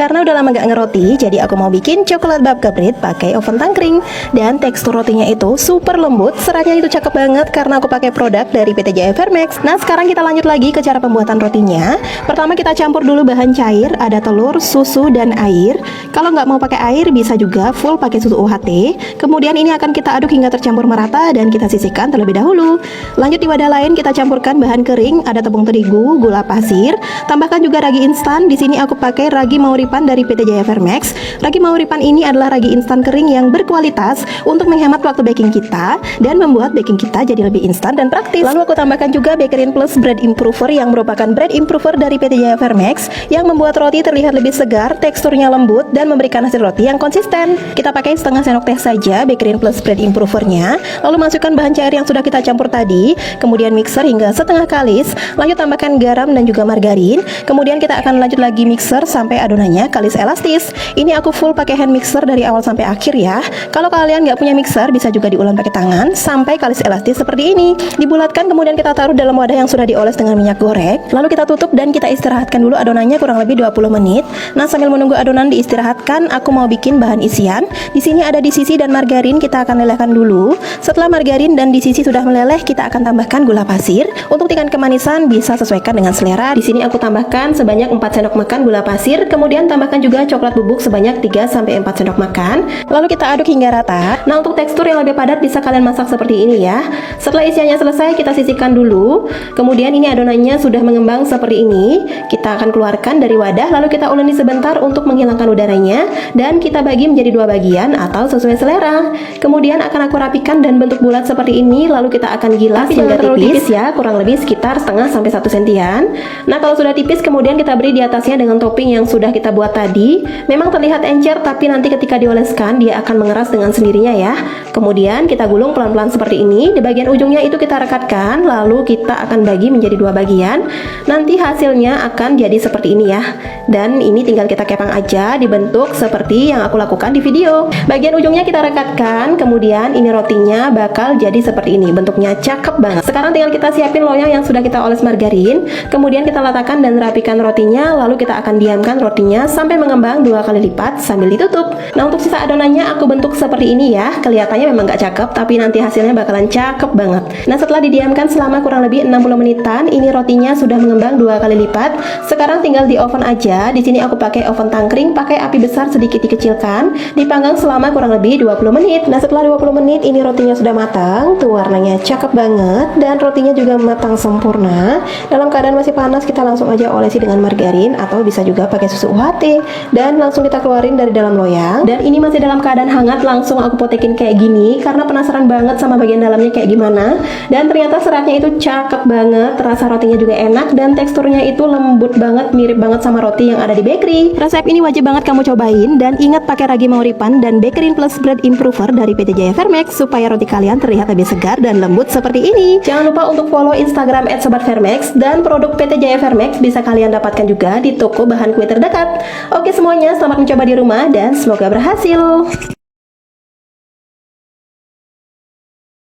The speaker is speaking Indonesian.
Karena udah lama gak ngeroti, jadi aku mau bikin coklat bab kaprit pakai oven tangkring. Dan tekstur rotinya itu super lembut, seratnya itu cakep banget karena aku pakai produk dari PT Jaya Vermax. Nah sekarang kita lanjut lagi ke cara pembuatan rotinya. Pertama kita campur dulu bahan cair, ada telur, susu, dan air. Kalau nggak mau pakai air bisa juga full pakai susu UHT. Kemudian ini akan kita aduk hingga tercampur merata dan kita sisihkan terlebih dahulu. Lanjut di wadah lain kita campurkan bahan kering, ada tepung terigu, gula pasir, tambahkan juga ragi instan. Di sini aku pakai ragi Mauripan dari PT Jaya Vermax. Ragi Mauripan ini adalah ragi instan kering yang berkualitas untuk menghemat waktu baking kita dan membuat baking kita jadi lebih instan dan praktis. Lalu aku tambahkan juga Bakerin Plus Bread Improver yang merupakan bread improver dari PT Jaya Vermax yang membuat roti terlihat lebih segar, teksturnya lembut dan memberikan hasil roti yang konsisten. Kita pakai setengah sendok teh saja Bakerin Plus Bread Improvernya. Lalu masukkan bahan cair yang sudah kita campur tadi, kemudian mixer hingga setengah kalis. Lanjut tambahkan garam dan juga margarin. Kemudian kita akan lanjut lagi mixer sampai adonannya kalis elastis. Ini aku full pakai hand mixer dari awal sampai akhir ya. Kalau kalian nggak punya mixer bisa juga diulek pakai tangan sampai kalis elastis seperti ini. Dibulatkan kemudian kita taruh dalam wadah yang sudah dioles dengan minyak goreng. Lalu kita tutup dan kita istirahatkan dulu adonannya kurang lebih 20 menit. Nah sambil menunggu adonan diistirahatkan, aku mau bikin bahan isian. Di sini ada disisi dan margarin, kita akan lelehkan dulu. Setelah margarin dan disisi sudah meleleh, kita akan tambahkan gula pasir. Untuk tingkat kemanisan bisa sesuaikan dengan selera. Di sini aku tambahkan sebanyak 4 sendok makan gula pasir. Kemudian tambahkan juga coklat bubuk sebanyak 3-4 sendok makan. Lalu kita aduk hingga rata. Nah untuk tekstur yang lebih padat bisa kalian masak seperti ini ya. Setelah isiannya selesai kita sisihkan dulu. Kemudian ini adonannya sudah mengembang seperti ini. Kita akan keluarkan dari wadah. Lalu kita uleni sebentar untuk menghilangkan udaranya. Dan kita bagi menjadi 2 bagian atau sesuai selera. Kemudian akan aku rapikan dan bentuk bulat seperti ini. Lalu kita akan gilas hingga tipis ya. Kurang lebih sekitar setengah sampai 1 sentian. Nah kalau sudah tipis kemudian kita beri di atasnya dengan topping yang sudah kita buat tadi. Memang terlihat encer tapi nanti ketika dioleskan dia akan mengeras dengan sendirinya ya. Kemudian kita gulung pelan-pelan seperti ini. Di bagian ujungnya itu kita rekatkan. Lalu kita akan bagi menjadi 2 bagian. Nanti hasilnya akan jadi seperti ini ya. Dan ini tinggal kita kepang aja dibentuk seperti yang aku lakukan di video. Bagian ujungnya kita rekatkan. Kemudian ini rotinya bakal jadi seperti ini. Bentuknya cakep banget. Sekarang tinggal kita siapin loyang yang sudah kita oles margarin. Kemudian kita letakkan dan rapikan rotinya. Lalu kita akan diamkan rotinya sampai mengembang 2 kali lipat sambil ditutup. Nah untuk sisa adonannya aku bentuk seperti ini ya. Kelihatannya memang gak cakep tapi nanti hasilnya bakalan cakep banget. Nah setelah didiamkan selama kurang lebih 60 menitan, ini rotinya sudah mengembang 2 kali lipat. Sekarang tinggal di oven aja. Di sini aku pakai oven tangkring, pakai api besar sedikit dikecilkan, dipanggang selama kurang lebih 20 menit. Nah setelah 20 menit ini rotinya sudah matang. Tuh warnanya cakep banget dan rotinya juga matang sempurna. Dalam keadaan masih panas kita langsung aja olesi dengan margarin atau bisa juga pakai susu UHT dan langsung kita keluarin dari dalam loyang. Dan ini masih dalam keadaan hangat, langsung aku potekin kayak gini karena penasaran banget sama bagian dalamnya kayak gimana. Dan ternyata seratnya itu cakep banget, rasa rotinya juga enak dan teksturnya itu lembut banget, mirip banget sama roti yang ada di bakery. Resep ini wajib banget kamu cobain dan ingat pakai ragi Mauripan dan Bakerin Plus Bread Improver dari PT Jaya Vermax supaya roti kalian terlihat lebih segar dan lembut seperti ini. Jangan lupa untuk follow Instagram @sobatvermax dan produk PT Jaya Vermax bisa kalian dapatkan juga di toko bahan kue terdekat. Oke semuanya, selamat mencoba di rumah dan semoga berhasil.